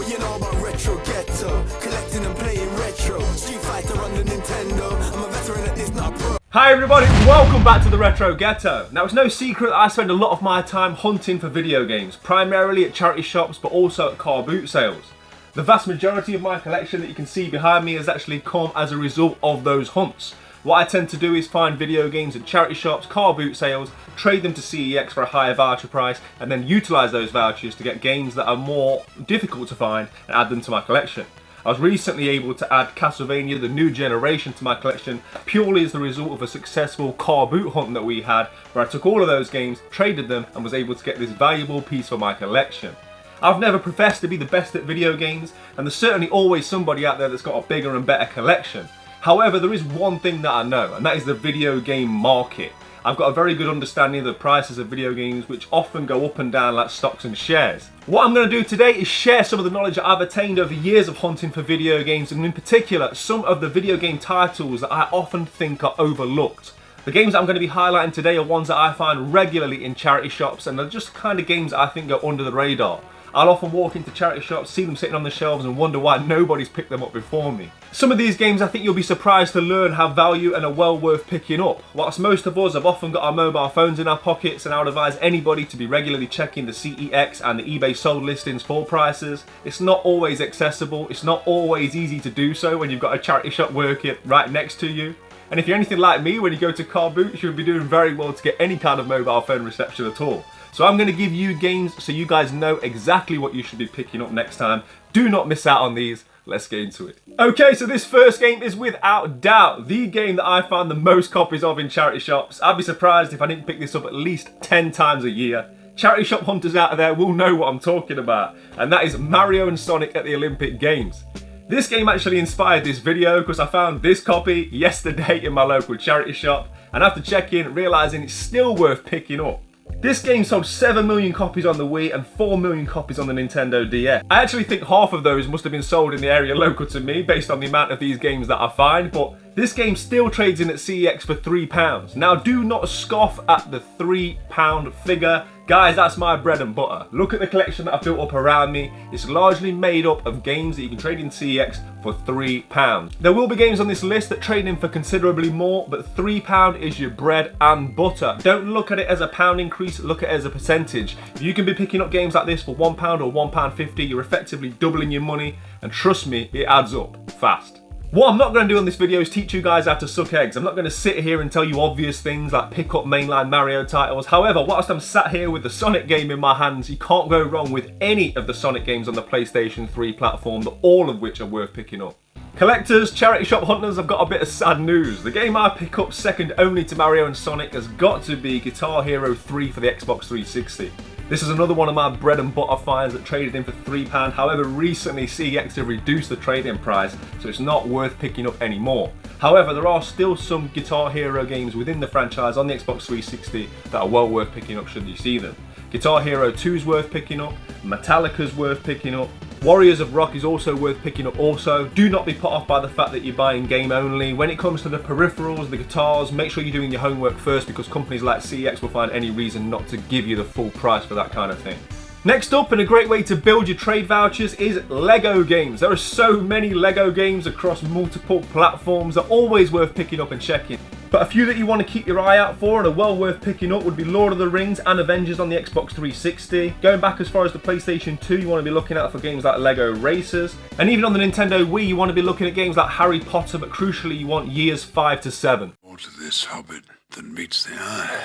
What you know about retro ghetto? Collecting and playing retro. Street Fighter on the Nintendo. I'm a veteran at this, not a pro. Hi everybody, welcome back to the Retro Ghetto. Now it's no secret that I spend a lot of my time hunting for video games, primarily at charity shops but also at car boot sales. The vast majority of my collection that you can see behind me has actually come as a result of those hunts. What I tend to do is find video games at charity shops, car boot sales, trade them to CEX for a higher voucher price, and then utilise those vouchers to get games that are more difficult to find and add them to my collection. I was recently able to add Castlevania The New Generation to my collection purely as the result of a successful car boot hunt that we had, where I took all of those games, traded them, and was able to get this valuable piece for my collection. I've never professed to be the best at video games, and there's certainly always somebody out there that's got a bigger and better collection. However, there is one thing that I know, and that is the video game market. I've got a very good understanding of the prices of video games, which often go up and down like stocks and shares. What I'm going to do today is share some of the knowledge that I've attained over years of hunting for video games, and in particular, some of the video game titles that I often think are overlooked. The games that I'm going to be highlighting today are ones that I find regularly in charity shops, and they're just the kind of games that I think go under the radar. I'll often walk into charity shops, see them sitting on the shelves and wonder why nobody's picked them up before me. Some of these games I think you'll be surprised to learn have value and are well worth picking up. Whilst most of us have often got our mobile phones in our pockets, and I would advise anybody to be regularly checking the CEX and the eBay sold listings for prices, it's not always accessible, it's not always easy to do so when you've got a charity shop working right next to you. And if you're anything like me, when you go to car boots, you'll be doing very well to get any kind of mobile phone reception at all. So I'm going to give you games so you guys know exactly what you should be picking up next time. Do not miss out on these. Let's get into it. Okay, so this first game is without doubt the game that I found the most copies of in charity shops. I'd be surprised if I didn't pick this up at least 10 times a year. Charity shop hunters out there will know what I'm talking about, and that is Mario and Sonic at the Olympic Games. This game actually inspired this video because I found this copy yesterday in my local charity shop, and after checking, realising it's still worth picking up. This game sold 7 million copies on the Wii and 4 million copies on the Nintendo DS. I actually think half of those must have been sold in the area local to me based on the amount of these games that I find, but this game still trades in at CEX for £3. Now do not scoff at the £3 figure. Guys, that's my bread and butter. Look at the collection that I've built up around me. It's largely made up of games that you can trade in CEX for £3. There will be games on this list that trade in for considerably more, but £3 is your bread and butter. Don't look at it as a pound increase, look at it as a percentage. If you can be picking up games like this for £1 or £1.50, you're effectively doubling your money, and trust me, it adds up fast. What I'm not going to do on this video is teach you guys how to suck eggs. I'm not going to sit here and tell you obvious things like pick up mainline Mario titles. However, whilst I'm sat here with the Sonic game in my hands, you can't go wrong with any of the Sonic games on the PlayStation 3 platform, all of which are worth picking up. Collectors, charity shop hunters, I've got a bit of sad news. The game I pick up second only to Mario and Sonic has got to be Guitar Hero 3 for the Xbox 360. This is another one of my bread and butter finds that traded in for £3. However, recently CEX have reduced the trade-in price, so it's not worth picking up anymore. However, there are still some Guitar Hero games within the franchise on the Xbox 360 that are well worth picking up should you see them. Guitar Hero 2 is worth picking up, Metallica's worth picking up, Warriors of Rock is also worth picking up also. Do not be put off by the fact that you're buying game only. When it comes to the peripherals, the guitars, make sure you're doing your homework first, because companies like CEX will find any reason not to give you the full price for that kind of thing. Next up, and a great way to build your trade vouchers, is Lego games. There are so many Lego games across multiple platforms that are always worth picking up and checking. But a few that you want to keep your eye out for and are well worth picking up would be Lord of the Rings and Avengers on the Xbox 360. Going back as far as the PlayStation 2, you want to be looking out for games like Lego Racers. And even on the Nintendo Wii, you want to be looking at games like Harry Potter, but crucially you want years 5 to 7. More to this hobbit than meets the eye.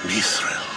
Mithril.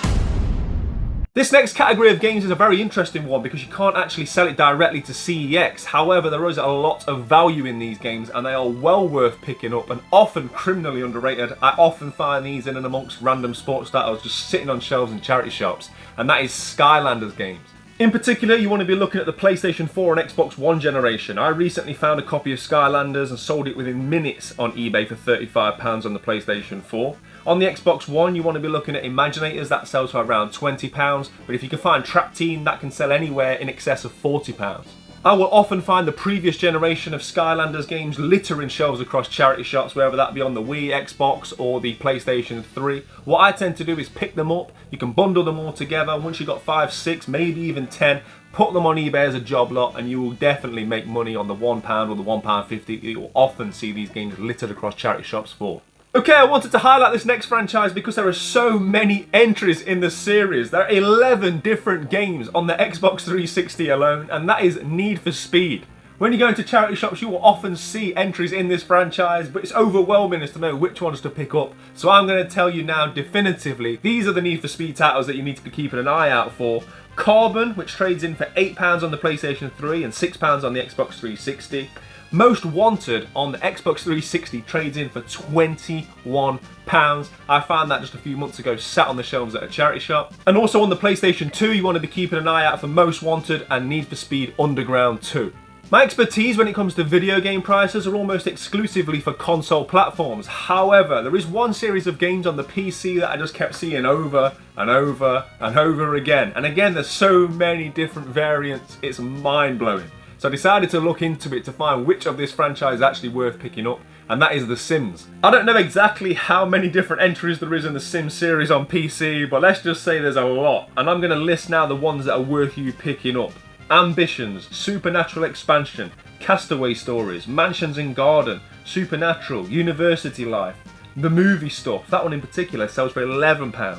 This next category of games is a very interesting one because you can't actually sell it directly to CEX. However, there is a lot of value in these games and they are well worth picking up and often criminally underrated. I often find these in and amongst random sports titles just sitting on shelves in charity shops, and that is Skylanders games. In particular, you want to be looking at the PlayStation 4 and Xbox One generation. I recently found a copy of Skylanders and sold it within minutes on eBay for £35 on the PlayStation 4. On the Xbox One, you want to be looking at Imaginators, that sells for around £20, but if you can find Trap Team, that can sell anywhere in excess of £40. I will often find the previous generation of Skylanders games littering shelves across charity shops, whether that be on the Wii, Xbox or the PlayStation 3. What I tend to do is pick them up, you can bundle them all together. Once you've got 5, 6, maybe even 10, put them on eBay as a job lot, and you will definitely make money on the £1 or the £1.50 you will often see these games littered across charity shops for. Okay, I wanted to highlight this next franchise because there are so many entries in the series. There are 11 different games on the Xbox 360 alone, and that is Need for Speed. When you go into charity shops, you will often see entries in this franchise, but it's overwhelming as to know which ones to pick up. So I'm going to tell you now definitively, these are the Need for Speed titles that you need to be keeping an eye out for. Carbon, which trades in for £8 on the PlayStation 3 and £6 on the Xbox 360. Most Wanted on the Xbox 360 trades in for £21. I found that just a few months ago, sat on the shelves at a charity shop. And also on the PlayStation 2, you want to be keeping an eye out for Most Wanted and Need for Speed Underground 2. My expertise when it comes to video game prices are almost exclusively for console platforms. However, there is one series of games on the PC that I just kept seeing over and over and over again. And again, there's so many different variants, it's mind-blowing. So I decided to look into it to find which of this franchise is actually worth picking up, and that is The Sims. I don't know exactly how many different entries there is in the Sims series on PC, but let's just say there's a lot. And I'm going to list now the ones that are worth you picking up. Ambitions, Supernatural Expansion, Castaway Stories, Mansions and Garden, Supernatural, University Life, The Movie Stuff, that one in particular sells for £11.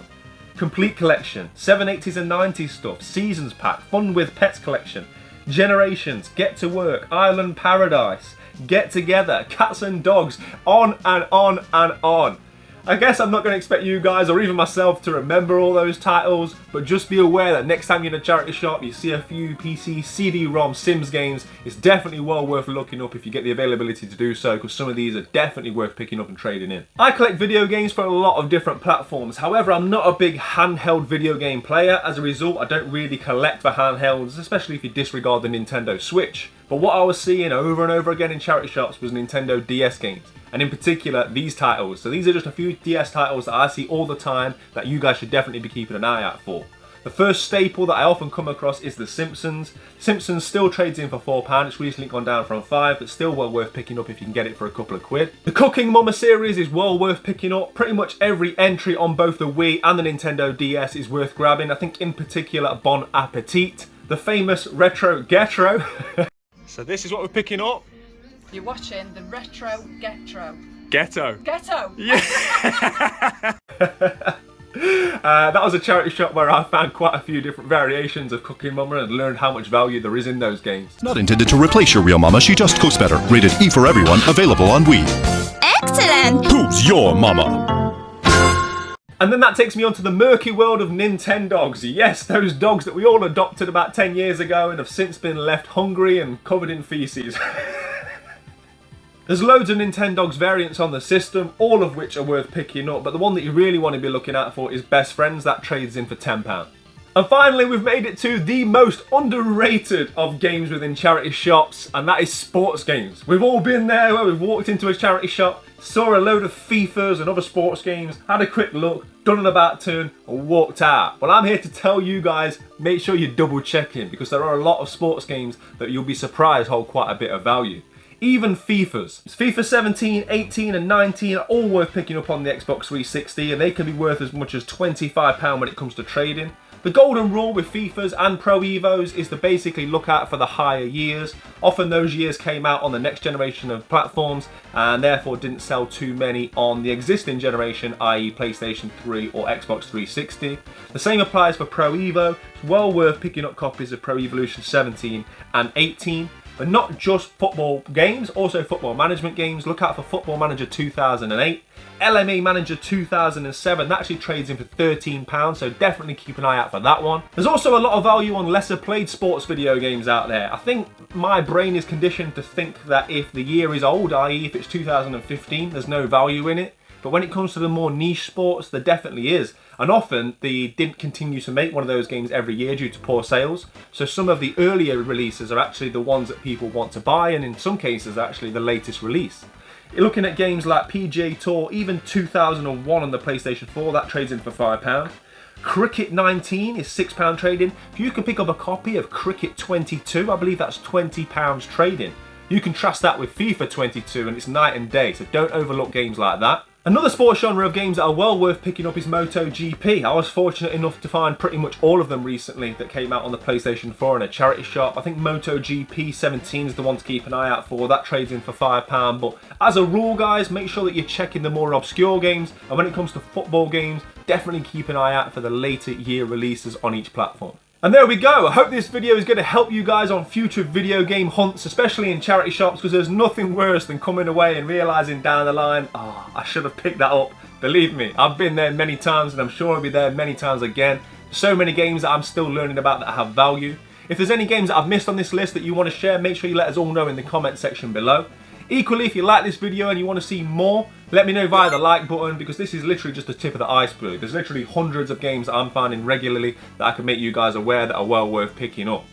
Complete Collection, 780s and 90s Stuff, Seasons Pack, Fun with Pets Collection, Generations, Get to Work, Island Paradise, Get Together, Cats and Dogs, on and on and on. I guess I'm not going to expect you guys or even myself to remember all those titles, but just be aware that next time you're in a charity shop you see a few PC CD-ROM Sims games, it's definitely well worth looking up if you get the availability to do so, because some of these are definitely worth picking up and trading in. I collect video games for a lot of different platforms, however I'm not a big handheld video game player. As a result, I don't really collect for handhelds, especially if you disregard the Nintendo Switch. But what I was seeing over and over again in charity shops was Nintendo DS games, and in particular these titles. So these are just a few DS titles that I see all the time that you guys should definitely be keeping an eye out for. The first staple that I often come across is The Simpsons. Simpsons still trades in for £4, it's recently gone down from £5, but still well worth picking up if you can get it for a couple of quid. The Cooking Mama series is well worth picking up. Pretty much every entry on both the Wii and the Nintendo DS is worth grabbing. I think in particular Bon Appetit. The famous retro Ghetto. So this is what we're picking up. You're watching the retro Ghetto. Ghetto. Ghetto! Yeah. That was a charity shop where I found quite a few different variations of Cooking Mama and learned how much value there is in those games. Not intended to replace your real mama, she just cooks better. Rated E for everyone, available on Wii. Excellent! Who's your mama? And then that takes me on to the murky world of Nintendogs. Yes, those dogs that we all adopted about 10 years ago and have since been left hungry and covered in feces. There's loads of Nintendogs variants on the system, all of which are worth picking up, but the one that you really want to be looking out for is Best Friends. That trades in for £10. And finally, we've made it to the most underrated of games within charity shops, and that is sports games. We've all been there where we've walked into a charity shop, saw a load of FIFAs and other sports games, had a quick look, done an about turn, and walked out. Well, I'm here to tell you guys, make sure you're double checking, because there are a lot of sports games that you'll be surprised hold quite a bit of value. Even FIFAs. FIFA 17, 18 and 19 are all worth picking up on the Xbox 360, and they can be worth as much as £25 when it comes to trading. The golden rule with FIFAs and Pro Evos is to basically look out for the higher years. Often those years came out on the next generation of platforms and therefore didn't sell too many on the existing generation, i.e. PlayStation 3 or Xbox 360. The same applies for Pro Evo. It's well worth picking up copies of Pro Evolution 17 and 18. But not just football games, also football management games. Look out for Football Manager 2008. LMA Manager 2007, that actually trades in for £13, so definitely keep an eye out for that one. There's also a lot of value on lesser played sports video games out there. I think my brain is conditioned to think that if the year is old, i.e. if it's 2015, there's no value in it. But when it comes to the more niche sports, there definitely is. And often they didn't continue to make one of those games every year due to poor sales. So some of the earlier releases are actually the ones that people want to buy, and in some cases actually the latest release. You're looking at games like PGA Tour, even 2001 on the PlayStation 4, that trades in for £5. Cricket 19 is £6 trading. If you can pick up a copy of Cricket 22, I believe that's £20 trading. You contrast that with FIFA 22 and it's night and day, so don't overlook games like that. Another sports genre of games that are well worth picking up is MotoGP. I was fortunate enough to find pretty much all of them recently that came out on the PlayStation 4 in a charity shop. I think MotoGP 17 is the one to keep an eye out for. That trades in for £5. But as a rule, guys, make sure that you're checking the more obscure games. And when it comes to football games, definitely keep an eye out for the later year releases on each platform. And there we go. I hope this video is going to help you guys on future video game hunts, especially in charity shops, because there's nothing worse than coming away and realising down the line, oh, I should have picked that up. Believe me, I've been there many times and I'm sure I'll be there many times again. So many games that I'm still learning about that have value. If there's any games that I've missed on this list that you want to share, make sure you let us all know in the comment section below. Equally, if you like this video and you want to see more, let me know via the like button, because this is literally just the tip of the iceberg. There's literally hundreds of games that I'm finding regularly that I can make you guys aware that are well worth picking up.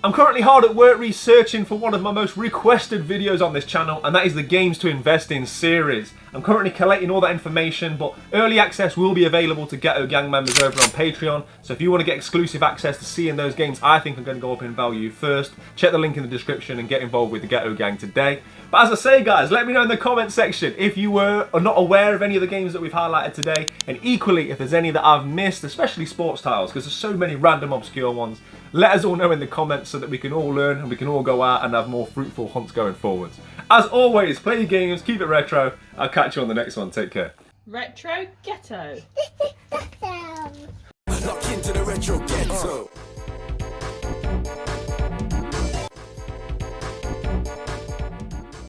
I'm currently hard at work researching for one of my most requested videos on this channel, and that is the Games to Invest in series. I'm currently collating all that information, but early access will be available to Ghetto Gang members over on Patreon. So if you want to get exclusive access to seeing those games I think are going to go up in value first, check the link in the description and get involved with the Ghetto Gang today. But as I say, guys, let me know in the comment section if you were or not aware of any of the games that we've highlighted today, and equally if there's any that I've missed, especially sports titles, because there's so many random obscure ones. Let us all know in the comments so that we can all learn and we can all go out and have more fruitful hunts going forwards. As always, play your games, keep it retro. I'll catch you on the next one. Take care. Retro Ghetto.